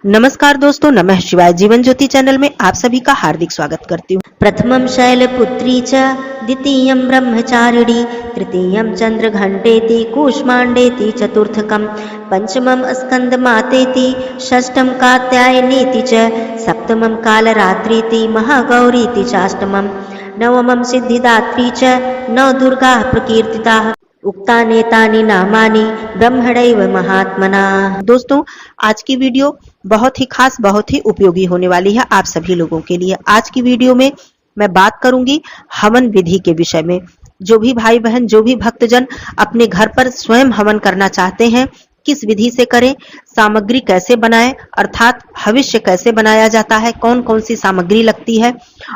नमस्कार दोस्तों, नमः शिवाय। जीवन ज्योति चैनल में आप सभी का हार्दिक स्वागत करती हूँ। प्रथमं शैलपुत्री च द्वितीयं ब्रह्मचारिणी तृतीयं चंद्रघंटेति कूष्मांडेति चतुर्थकं पंचमं स्कंदमातेति षष्ठं कात्यायनीति च सप्तमं कालरात्रीति महागौरीति चाष्टमं नवमं सिद्धिदात्री च नवदुर्गाः प्रकीर्तिताः उक्तानेतानि नामानि ब्रह्मणैव महात्मना। दोस्तों, आज की वीडियो बहुत ही खास, बहुत ही उपयोगी होने वाली है आप सभी लोगों के लिए। आज की वीडियो में मैं बात करूंगी हवन विधि के विषय में। जो भी भाई बहन, जो भी भक्तजन अपने घर पर स्वयं हवन करना चाहते हैं, किस विधि से करें, सामग्री कैसे बनाएं, अर्थात भविष्य कैसे बनाया जाता है, कौन कौन सी सामग्री लगती है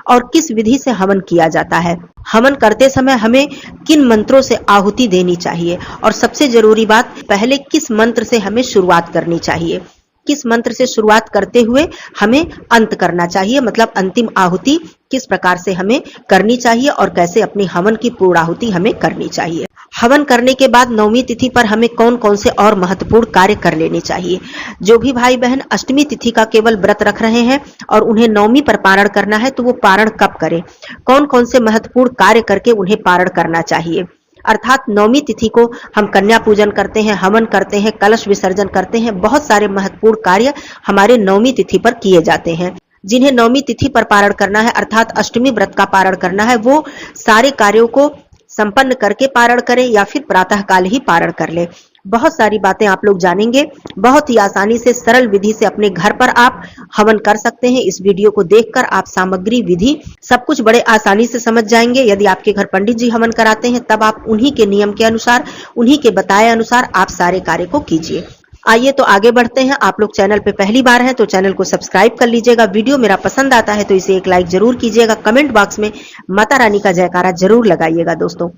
और किस विधि से हवन किया जाता है, हवन करते समय हमें किन मंत्रों से आहुति देनी चाहिए और सबसे जरूरी बात, पहले किस मंत्र से हमें शुरुआत करनी चाहिए, किस मंत्र से शुरुआत करते हुए हमें अंत करना चाहिए, मतलब अंतिम आहुति किस प्रकार से हमें करनी चाहिए और कैसे अपनी हवन की पूर्णाहुति हमें करनी चाहिए। हवन करने के बाद नवमी तिथि पर हमें कौन कौन से और महत्वपूर्ण कार्य कर लेने चाहिए। जो भी भाई बहन अष्टमी तिथि का केवल व्रत रख रहे हैं और उन्हें नवमी पर पारण करना है, तो वो पारण कब करें, कौन कौन से महत्वपूर्ण कार्य करके उन्हें पारण करना चाहिए। अर्थात नवमी तिथि को हम कन्या पूजन करते हैं, हवन करते हैं, कलश विसर्जन करते हैं, बहुत सारे महत्वपूर्ण कार्य हमारे नवमी तिथि पर किए जाते हैं। जिन्हें नवमी तिथि पर पारण करना है, अर्थात अष्टमी व्रत का पारण करना है, वो सारे कार्यों को संपन्न करके पारण करें या फिर प्रातः काल ही पारण कर ले। बहुत सारी बातें आप लोग जानेंगे। बहुत ही आसानी से, सरल विधि से अपने घर पर आप हवन कर सकते हैं। इस वीडियो को देखकर आप सामग्री, विधि सब कुछ बड़े आसानी से समझ जाएंगे। यदि आपके घर पंडित जी हवन कराते हैं, तब आप उन्हीं के नियम के अनुसार, उन्हीं के बताए अनुसार आप सारे कार्य को कीजिए। आइए तो आगे बढ़ते हैं। आप लोग चैनल पे पहली बार हैं तो चैनल को सब्सक्राइब कर लीजिएगा। वीडियो मेरा पसंद आता है तो इसे एक लाइक जरूर कीजिएगा। कमेंट बॉक्स में माता रानी का जयकारा जरूर लगाइएगा। दोस्तों,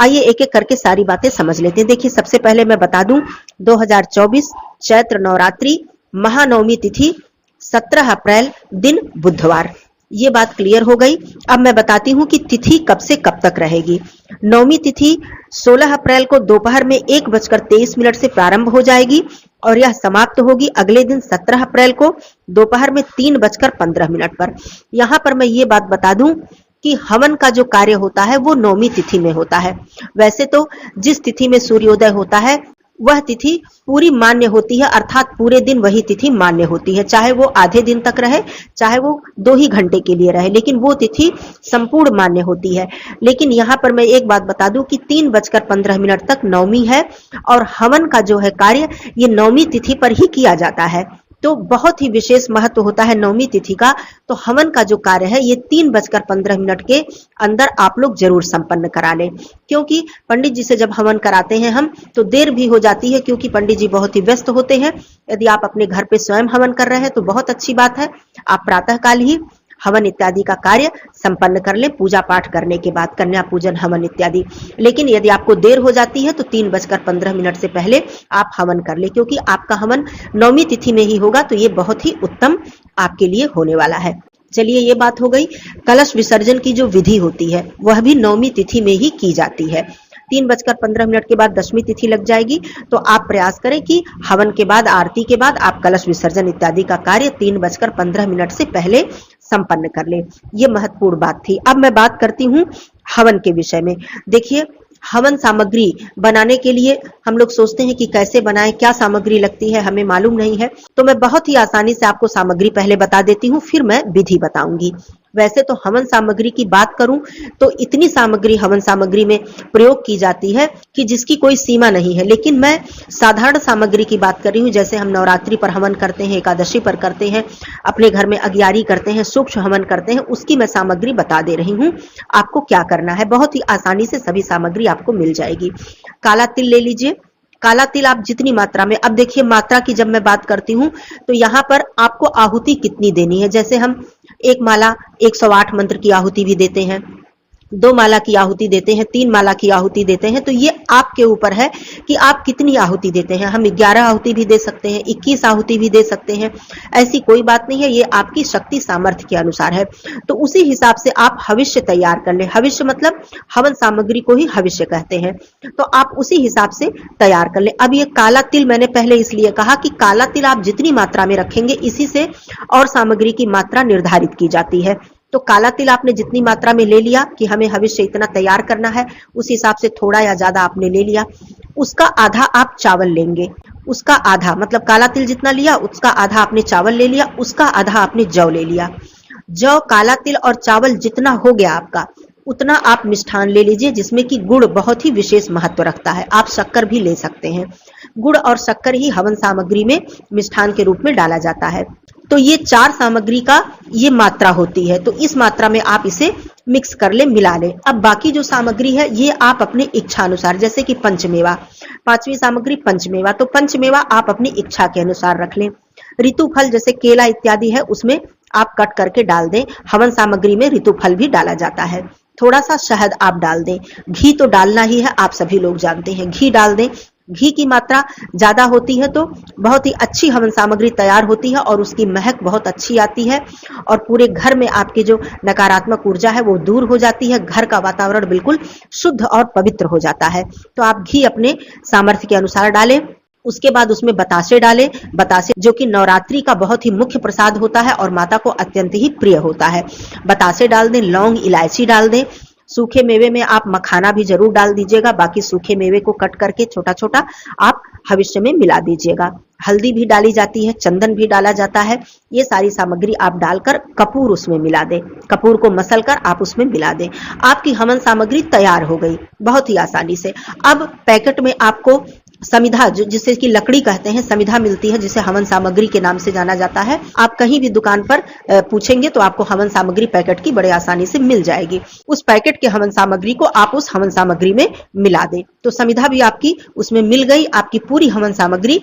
आइए एक एक करके सारी बातें समझ लेते हैं। देखिए, सबसे पहले मैं बता दूं, 2024 चैत्र नवरात्रि महानवमी तिथि 17 अप्रैल दिन बुधवार। ये बात क्लियर हो गई। अब मैं बताती हूँ कि तिथि कब से कब तक रहेगी। नवमी तिथि 16 अप्रैल को दोपहर में 1:23 से प्रारंभ हो जाएगी और यह समाप्त होगी अगले दिन 17 अप्रैल को दोपहर में 3:15 पर। यहाँ पर मैं ये बात बता दूं कि हवन का जो कार्य होता है वो नवमी तिथि में होता है। वैसे तो जिस तिथि में सूर्योदय होता है वह तिथि पूरी मान्य होती है, अर्थात पूरे दिन वही तिथि मान्य होती है, चाहे वो आधे दिन तक रहे, चाहे वो 2 ही घंटे के लिए रहे, लेकिन वो तिथि संपूर्ण मान्य होती है। लेकिन यहाँ पर मैं एक बात बता दूं कि 3:15 तक नवमी है और हवन का जो है कार्य ये नवमी तिथि पर ही किया जाता है। तो बहुत ही विशेष महत्व होता है नवमी तिथि का। तो हवन का जो कार्य है ये 3:15 के अंदर आप लोग जरूर संपन्न करा लें, क्योंकि पंडित जी से जब हवन कराते हैं हम तो देर भी हो जाती है, क्योंकि पंडित जी बहुत ही व्यस्त होते हैं। यदि आप अपने घर पे स्वयं हवन कर रहे हैं तो बहुत अच्छी बात है। आप प्रातः काल ही हवन इत्यादि का कार्य संपन्न कर ले, पूजा पाठ करने के बाद, कन्या पूजन, हवन इत्यादि। लेकिन यदि आपको देर हो जाती है तो 3:15 से पहले आप हवन कर ले, क्योंकि आपका हवन नवमी तिथि में ही होगा, तो ये बहुत ही उत्तम आपके लिए होने वाला है। चलिए, ये बात हो गई। कलश विसर्जन की जो विधि होती है वह भी नवमी तिथि में ही की जाती है। 3:15 के बाद दशमी तिथि लग जाएगी, तो आप प्रयास करें कि हवन के बाद, आरती के बाद आप कलश विसर्जन इत्यादि का कार्य 3:15 से पहले संपन्न कर ले। ये महत्वपूर्ण बात थी। अब मैं बात करती हूँ हवन के विषय में। देखिए, हवन सामग्री बनाने के लिए हम लोग सोचते हैं कि कैसे बनाएं, क्या सामग्री लगती है, हमें मालूम नहीं है। तो मैं बहुत ही आसानी से आपको सामग्री पहले बता देती हूँ, फिर मैं विधि बताऊंगी। वैसे तो हवन सामग्री की बात करूं तो इतनी सामग्री हवन सामग्री में प्रयोग की जाती है कि जिसकी कोई सीमा नहीं है, लेकिन मैं साधारण सामग्री की बात कर रही हूँ। जैसे हम नवरात्रि पर हवन करते हैं, एकादशी पर करते हैं, अपने घर में अगियारी करते हैं, सूक्ष्म हवन करते हैं, उसकी मैं सामग्री बता दे रही हूँ। आपको क्या करना है, बहुत ही आसानी से सभी सामग्री आपको मिल जाएगी। काला तिल ले लीजिए। काला तिल आप जितनी मात्रा में, अब देखिए मात्रा की जब मैं बात करती हूँ तो यहाँ पर आपको आहुति कितनी देनी है। जैसे हम एक माला 108 मंत्र की आहुति भी देते हैं, 2 माला की आहुति देते हैं, 3 माला की आहुति देते हैं, तो ये आपके ऊपर है कि आप कितनी आहुति देते हैं। हम 11 आहुति भी दे सकते हैं, 21 आहुति भी दे सकते हैं, ऐसी कोई बात नहीं है, ये आपकी शक्ति सामर्थ्य के अनुसार है। तो उसी हिसाब से आप हविष्य तैयार कर ले। हविष्य मतलब हवन सामग्री को ही हविष्य कहते हैं, तो आप उसी हिसाब से तैयार कर ले। अब ये काला तिल मैंने पहले इसलिए कहा कि काला तिल आप जितनी मात्रा में रखेंगे, इसी से और सामग्री की मात्रा निर्धारित की जाती है। तो काला तिल आपने जितनी मात्रा में ले लिया कि हमें हविष्य इतना तैयार करना है, उस हिसाब से थोड़ा या ज्यादा आपने ले लिया। उसका आधा आप चावल लेंगे, उसका आधा मतलब काला तिल जितना लिया उसका आधा आपने चावल ले लिया, उसका आधा आपने जौ ले लिया। जौ, काला तिल और चावल जितना हो गया आपका, उतना आप मिष्ठान ले लीजिए, जिसमें कि गुड़ बहुत ही विशेष महत्व रखता है। आप शक्कर भी ले सकते हैं। गुड़ और शक्कर ही हवन सामग्री में मिष्ठान के रूप में डाला जाता है। तो ये 4 सामग्री का ये मात्रा होती है, तो इस मात्रा में आप इसे मिक्स कर ले, मिला ले। अब बाकी जो सामग्री है ये आप अपनी इच्छा अनुसार, जैसे कि पंचमेवा, 5वीं सामग्री पंचमेवा, तो पंचमेवा आप अपनी इच्छा के अनुसार रख लें। ऋतु फल जैसे केला इत्यादि है, उसमें आप कट करके डाल दें। हवन सामग्री में ऋतु फल भी डाला जाता है। थोड़ा सा शहद आप डाल दें। घी तो डालना ही है, आप सभी लोग जानते हैं, घी डाल दें। घी की मात्रा ज्यादा होती है तो बहुत ही अच्छी हवन सामग्री तैयार होती है और उसकी महक बहुत अच्छी आती है और पूरे घर में आपकी जो नकारात्मक ऊर्जा है वो दूर हो जाती है। घर का वातावरण बिल्कुल शुद्ध और पवित्र हो जाता है। तो आप घी अपने सामर्थ्य के अनुसार डालें। उसके बाद उसमें बतासे डालें। बतासे जो कि नवरात्रि का बहुत ही मुख्य प्रसाद होता है और माता को अत्यंत ही प्रिय होता है। बतासे डाल दें, लौंग इलायची डाल दें। सूखे मेवे में आप मखाना भी जरूर डाल दीजिएगा। बाकी सूखे मेवे को कट करके छोटा छोटा आप हविष्य में मिला दीजिएगा। हल्दी भी डाली जाती है, चंदन भी डाला जाता है। ये सारी सामग्री आप डालकर कपूर उसमें मिला दें। कपूर को मसलकर आप उसमें मिला दें। आपकी हवन सामग्री तैयार हो गई बहुत ही आसानी से। अब पैकेट में आपको समिधा, जिसे कि लकड़ी कहते हैं, समिधा मिलती है, जिसे हवन सामग्री के नाम से जाना जाता है। आप कहीं भी दुकान पर पूछेंगे तो आपको हवन सामग्री पैकेट की बड़े आसानी से मिल जाएगी। उस पैकेट के हवन सामग्री को आप उस हवन सामग्री में मिला दें। तो समिधा भी आपकी उसमें मिल गई। आपकी पूरी हवन सामग्री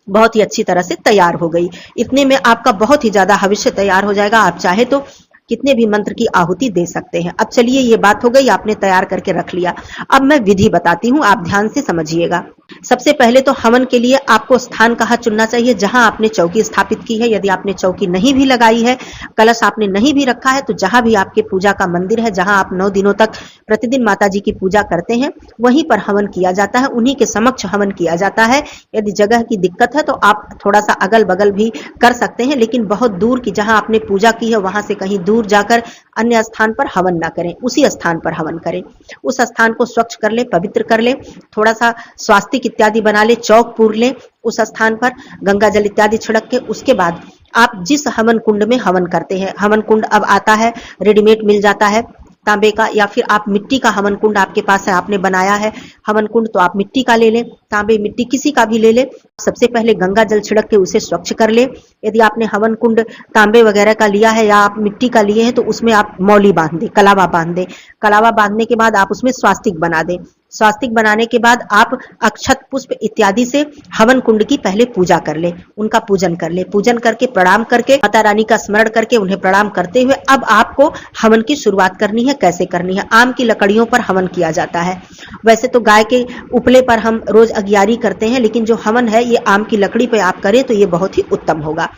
बहुत ही अच्छी तरह से तैयार हो गई। इतने में आपका बहुत ही ज्यादा हविष्य तैयार हो जाएगा। आप चाहे तो कितने भी मंत्र की आहुति दे सकते हैं। अब चलिए, ये बात हो गई, आपने तैयार करके रख लिया। अब मैं विधि बताती हूँ, आप ध्यान से समझिएगा। सबसे पहले तो हवन के लिए आपको स्थान कहाँ चुनना चाहिए, जहां आपने चौकी स्थापित की है। यदि आपने चौकी नहीं भी लगाई है, कलश आपने नहीं भी रखा है, तो जहां भी आपके पूजा का मंदिर है, जहां आप 9 दिनों तक प्रतिदिन माता जी की पूजा करते हैं, वहीं पर हवन किया जाता है। उन्हीं के समक्ष हवन किया जाता है। यदि जगह की दिक्कत है तो आप थोड़ा सा अगल बगल भी कर सकते हैं, लेकिन बहुत दूर की, जहां आपने पूजा की है वहां से कहीं दूर जाकर अन्य स्थान पर हवन ना करें, उसी स्थान पर हवन करें। उस स्थान को स्वच्छ कर ले, पवित्र कर ले, थोड़ा सा स्वास्तिक इत्यादि बना ले, चौक पूर ले उस स्थान पर, गंगा जल इत्यादि छिड़क के। उसके बाद आप जिस हवन कुंड में हवन करते हैं, हवन कुंड अब आता है, रेडीमेड मिल जाता है तांबे का, या फिर आप मिट्टी का हवन कुंड आपके पास है, आपने बनाया है हवन कुंड, तो आप मिट्टी का ले लें, तांबे मिट्टी किसी का भी ले लें। सबसे पहले गंगा जल छिड़क के उसे स्वच्छ कर ले। यदि आपने हवन कुंड तांबे वगैरह का लिया है या आप मिट्टी का लिए हैं, तो उसमें आप मौली बांध दें, कलावा बांध दें। कलावा बांधने के बाद आप उसमें स्वास्तिक बना दें। स्वास्तिक बनाने के बाद आप अक्षत पुष्प इत्यादि से हवन कुंड की पहले पूजा कर ले, उनका पूजन कर ले। पूजन करके, प्रणाम करके, माता रानी का स्मरण करके, उन्हें प्रणाम करते हुए अब आपको हवन की शुरुआत करनी है। कैसे करनी है? आम की लकड़ियों पर हवन किया जाता है। वैसे तो गाय के उपले पर हम रोज अगियारी करते हैं, लेकिन जो हवन है ये आम की लकड़ी पे आप करें तो ये बहुत ही उत्तम होगा।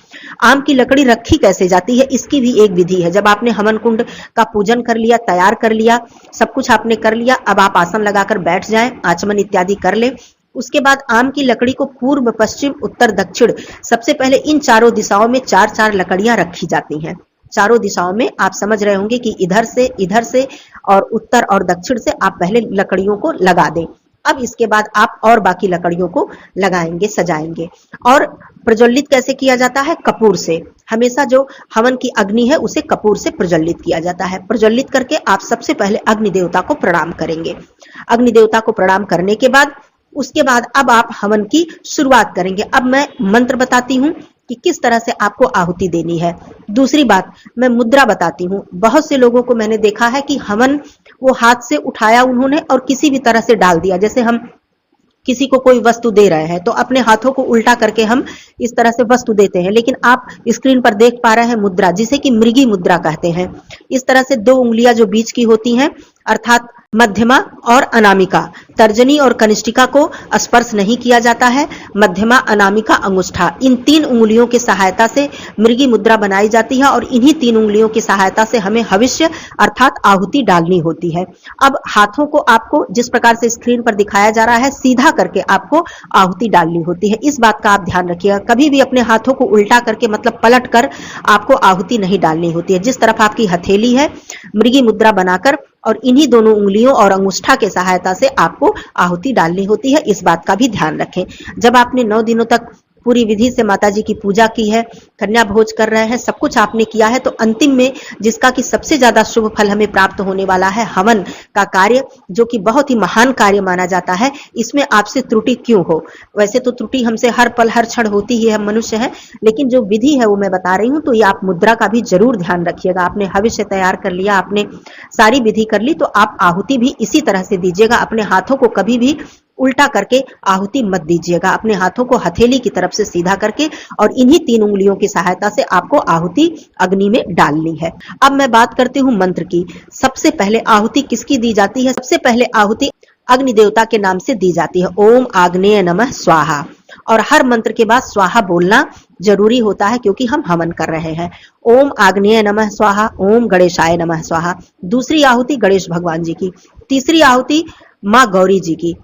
आम की लकड़ी रखी कैसे जाती है, इसकी भी एक विधि है। जब आपने हवन कुंड का पूजन कर लिया, तैयार कर लिया, सब कुछ आपने कर लिया, अब आप आसन लगाकर बैठ जाएं, आचमन इत्यादि कर ले। उसके बाद आम की लकड़ी को पूर्व, पश्चिम, उत्तर, दक्षिण, सबसे पहले इन चारों दिशाओं में 4-4 लकड़ियां रखी जाती हैं। चारों दिशाओं में आप समझ रहे होंगे कि इधर से और उत्तर और दक्षिण से आप पहले लकड़ियों को लगा दें। अब इसके बाद आप और बाकी लकड़ियों को लगाएंगे, सजाएंगे। और प्रज्वलित कैसे किया जाता है? कपूर से। हमेशा जो हवन की अग्नि है उसे कपूर से प्रज्वलित किया जाता है। प्रज्वलित करके आप सबसे पहले अग्नि देवता को प्रणाम करेंगे। अग्नि देवता को प्रणाम करने के बाद उसके बाद अब आप हवन की शुरुआत करेंगे। अब मैं मंत्र बताती हूँ कि किस तरह से आपको आहुति देनी है। दूसरी बात, मैं मुद्रा बताती हूँ। बहुत से लोगों को मैंने देखा है कि हवन वो हाथ से उठाया उन्होंने और किसी भी तरह से डाल दिया। जैसे हम किसी को कोई वस्तु दे रहे हैं तो अपने हाथों को उल्टा करके हम इस तरह से वस्तु देते हैं, लेकिन आप स्क्रीन पर देख पा रहे हैं मुद्रा, जिसे कि मृगी मुद्रा कहते हैं। इस तरह से 2 उंगलियां जो बीच की होती हैं, अर्थात मध्यमा और अनामिका, तर्जनी और कनिष्ठिका को स्पर्श नहीं किया जाता है। मध्यमा, अनामिका, अंगुष्ठा, इन 3 उंगलियों की सहायता से मृगी मुद्रा बनाई जाती है और इन्हीं 3 उंगलियों की सहायता से हमें हविष्य अर्थात आहुति डालनी होती है। अब हाथों को आपको जिस प्रकार से स्क्रीन पर दिखाया जा रहा है, सीधा करके आपको आहुति डालनी होती है। इस बात का आप ध्यान रखिएगा, कभी भी अपने हाथों को उल्टा करके मतलब पलट कर आपको आहुति नहीं डालनी होती है। जिस तरफ आपकी हथेली है, मृगी मुद्रा बनाकर और इन्हीं दोनों उंगलियों और अंगुष्ठा के सहायता से आपको आहुति डालनी होती है। इस बात का भी ध्यान रखें। जब आपने 9 दिनों तक पूरी विधि से माताजी की पूजा की है, कन्या भोज कर रहे हैं, सब कुछ आपने किया है, तो अंतिम में जिसका कि सबसे ज्यादा शुभ फल हमें प्राप्त होने वाला है, हवन का कार्य, जो कि बहुत ही महान कार्य माना जाता है, इसमें आपसे त्रुटि क्यों हो? वैसे तो त्रुटि हमसे हर पल हर क्षण होती ही है, हम मनुष्य हैं, लेकिन जो विधि है वो मैं बता रही हूँ, तो ये आप मुद्रा का भी जरूर ध्यान रखिएगा। आपने हविष्य तैयार कर लिया, आपने सारी विधि कर ली, तो आप आहुति भी इसी तरह से दीजिएगा। अपने हाथों को कभी भी उल्टा करके आहुति मत दीजिएगा, अपने हाथों को हथेली की तरफ से सीधा करके और इन्हीं 3 उंगलियों की सहायता से आपको आहुति अग्नि में डालनी है। अब मैं बात करती हूँ मंत्र की। सबसे पहले आहुति किसकी दी जाती है? सबसे पहले आहुति अग्नि देवता के नाम से दी जाती है। ओम आग्नेय नमः स्वाहा। और हर मंत्र के बाद स्वाहा बोलना जरूरी होता है, क्योंकि हम हवन कर रहे हैं। ओम आग्नेय नमः स्वाहा, ओम गणेशाय नमः स्वाहा। दूसरी आहुति गणेश भगवान जी की, तीसरी आहुति माँ गौरी जी की,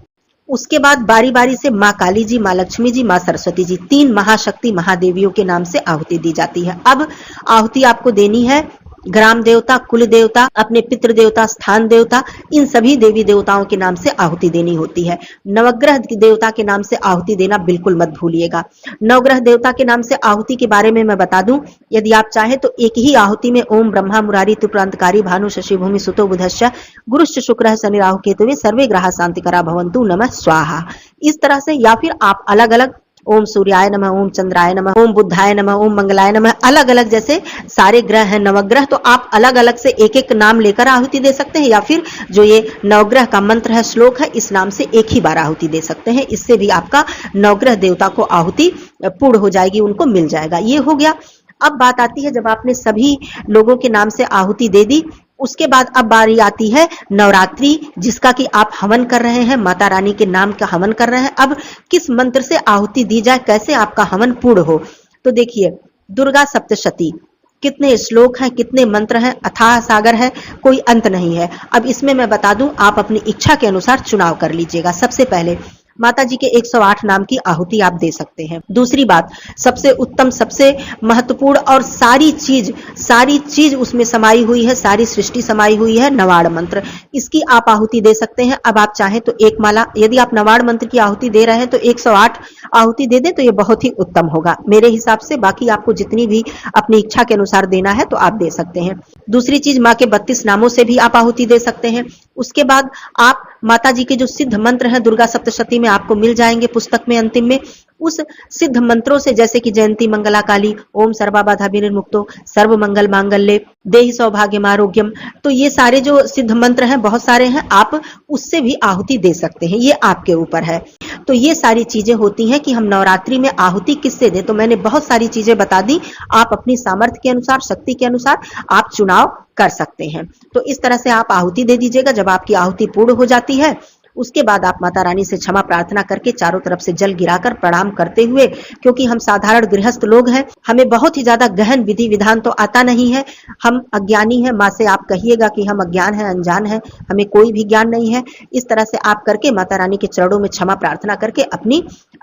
उसके बाद बारी बारी से माँ काली जी, माँ लक्ष्मी जी, माँ सरस्वती जी, 3 महाशक्ति महादेवियों के नाम से आहुति दी जाती है। अब आहुति आपको देनी है ग्राम देवता, कुल देवता, अपने पितृ देवता, स्थान देवता, इन सभी देवी देवताओं के नाम से आहुति देनी होती है। नवग्रह देवता के नाम से आहुति देना बिल्कुल मत भूलिएगा। नवग्रह देवता के नाम से आहुति के बारे में मैं बता दूं, यदि आप चाहें तो एक ही आहुति में ओम ब्रह्मा मुरारी त्रिपुरांतकारी भानु शशि भूमि सुतो बुधश्च गुरुश्च शुक्रः शनि राहु केतवे सर्वे ग्रहा शांतिकरा भवन्तु नमः स्वाहा, इस तरह से, या फिर आप अलग अलग ओम सूर्याय नमः, ओम चंद्राय नमः, ओम बुद्धाय नमः, ओम मंगलाय नमः, अलग अलग जैसे सारे ग्रह हैं नवग्रह, तो आप अलग अलग से एक एक नाम लेकर आहुति दे सकते हैं, या फिर जो ये नवग्रह का मंत्र है, श्लोक है, इस नाम से एक ही बार आहुति दे सकते हैं। इससे भी आपका नवग्रह देवता को आहुति पूर्ण हो जाएगी, उनको मिल जाएगा। ये हो गया। अब बात आती है, जब आपने सभी लोगों के नाम से आहुति दे दी, उसके बाद अब बारी आती है नवरात्रि, जिसका कि आप हवन कर रहे हैं, माता रानी के नाम का हवन कर रहे हैं। अब किस मंत्र से आहुति दी जाए, कैसे आपका हवन पूर्ण हो? तो देखिए, दुर्गा सप्तशती, कितने श्लोक हैं, कितने मंत्र हैं, अथाह सागर है, कोई अंत नहीं है। अब इसमें मैं बता दूं, आप अपनी इच्छा के अनुसार चुनाव कर लीजिएगा। सबसे पहले माता जी के 108 नाम की आहुति आप दे सकते हैं। दूसरी बात, सबसे उत्तम, सबसे महत्वपूर्ण और सारी चीज उसमें समाई हुई है, सारी सृष्टि समाई हुई है, नवाड़ मंत्र, इसकी आप आहुति दे सकते हैं। अब आप चाहें तो एक माला, यदि आप नवाड़ मंत्र की आहुति दे रहे हैं तो 108 आहुति दे दे तो ये बहुत ही उत्तम होगा मेरे हिसाब से। बाकी आपको जितनी भी अपनी इच्छा के अनुसार देना है तो आप दे सकते हैं। दूसरी चीज, माँ के 32 नामों से भी आप आहुति दे सकते हैं। उसके बाद आप माता जी के जो सिद्ध मंत्र हैं दुर्गा सप्तशती में आपको मिल जाएंगे पुस्तक में अंतिम में, उस सिद्ध मंत्रों से, जैसे कि जयंती मंगला काली, ओम सर्वा बाधा विनिर्मुक्तो, सर्व मंगल मांगल्ये, देहि सौभाग्यम आरोग्यम, तो ये सारे जो सिद्ध मंत्र हैं, बहुत सारे हैं, आप उससे भी आहुति दे सकते हैं, ये आपके ऊपर है। तो ये सारी चीजें होती हैं कि हम नवरात्रि में आहुति किससे दें। तो मैंने बहुत सारी चीजें बता दी, आप अपनी सामर्थ्य के अनुसार, शक्ति के अनुसार आप चुनाव कर सकते हैं। तो इस तरह से आप आहुति दे दीजिएगा। जब आपकी आहुति पूर्ण हो जाती है, उसके बाद आप माता रानी से क्षमा प्रार्थना करके चारों तरफ से जल गिराकर प्रणाम करते हुए, क्योंकि हम साधारण गृहस्थ लोग हैं, हमें बहुत ही ज्यादा गहन विधि विधान तो आता नहीं है, हम अज्ञानी हैं। माँ से आप कहिएगा कि हम अज्ञान हैं, अनजान हैं, हमें कोई भी ज्ञान नहीं है। इस तरह से आप करके माता रानी के चरणों में क्षमा प्रार्थना करके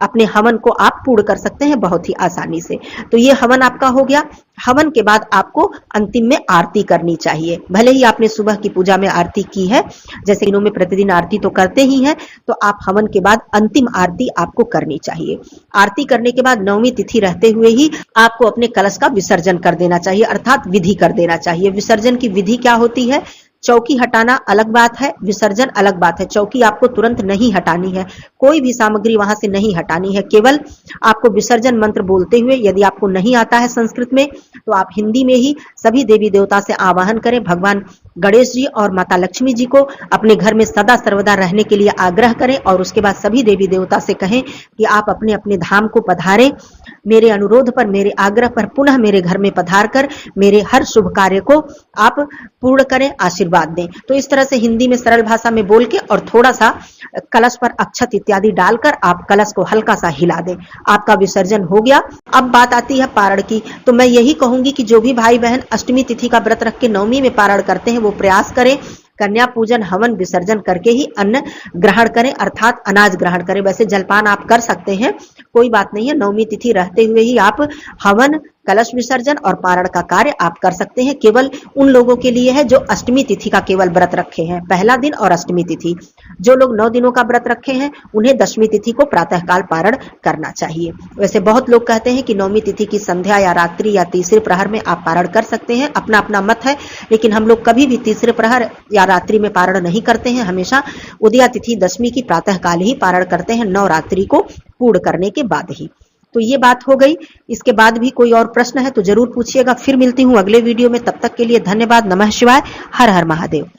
अपने हवन को आप पूर्ण कर सकते हैं बहुत ही आसानी से। तो ये हवन आपका हो गया। हवन के बाद आपको अंतिम में आरती करनी चाहिए। भले ही आपने सुबह की पूजा में आरती की है, जैसे दिनों में प्रतिदिन आरती तो करते ही हैं, तो आप हवन के बाद अंतिम आरती आपको करनी चाहिए। आरती करने के बाद 9वीं तिथि रहते हुए ही आपको अपने कलश का विसर्जन कर देना चाहिए, अर्थात विधि कर देना चाहिए। विसर्जन की विधि क्या होती है? चौकी हटाना अलग बात है, विसर्जन अलग बात है। चौकी आपको तुरंत नहीं हटानी है, कोई भी सामग्री वहां से नहीं हटानी है, केवल आपको विसर्जन मंत्र बोलते हुए, यदि आपको नहीं आता है संस्कृत में तो आप हिंदी में ही सभी देवी देवता से आवाहन करें। भगवान गणेश जी और माता लक्ष्मी जी को अपने घर में सदा सर्वदा रहने के लिए आग्रह करें और उसके बाद सभी देवी देवता से कहें कि आप अपने अपने धाम को पधारें, मेरे अनुरोध पर, मेरे आग्रह पर पुनः मेरे घर में पधार कर मेरे हर शुभ कार्य को आप पूर्ण करें, आशीर्वाद दें। तो इस तरह से हिंदी में सरल भाषा में बोल के और थोड़ा सा कलश पर अक्षत इत्यादि डालकर आप कलश को हल्का सा हिला दें। आपका विसर्जन हो गया। अब बात आती है पारण की, तो मैं यही कहूंगी कि जो भी भाई बहन अष्टमी तिथि का व्रत रख के नवमी में पारण करते हैं वो प्रयास करें कन्या पूजन हवन विसर्जन करके ही अन्न ग्रहण करें, अर्थात अनाज ग्रहण करें। वैसे जलपान आप कर सकते हैं, कोई बात नहीं है, नवमी तिथि रहते हुए ही आप हवन, कलश विसर्जन और पारण का कार्य आप कर सकते हैं। केवल उन लोगों के लिए है जो अष्टमी तिथि का केवल व्रत रखे हैं, पहला दिन और अष्टमी तिथि। जो लोग 9 दिनों का व्रत रखे हैं उन्हें दशमी तिथि को प्रातःकाल पारण करना चाहिए। वैसे बहुत लोग कहते हैं कि नवमी तिथि की संध्या या रात्रि या तीसरे प्रहर में आप पारण कर सकते हैं, अपना अपना मत है, लेकिन हम लोग कभी भी तीसरे प्रहर या रात्रि में पारण नहीं करते हैं, हमेशा उदया तिथि दशमी की प्रातःकाल ही पारण करते हैं, नवरात्रि को पूर्ण करने के बाद ही। तो ये बात हो गई। इसके बाद भी कोई और प्रश्न है तो जरूर पूछिएगा। फिर मिलती हूँ अगले वीडियो में, तब तक के लिए धन्यवाद। नमः शिवाय, हर हर महादेव।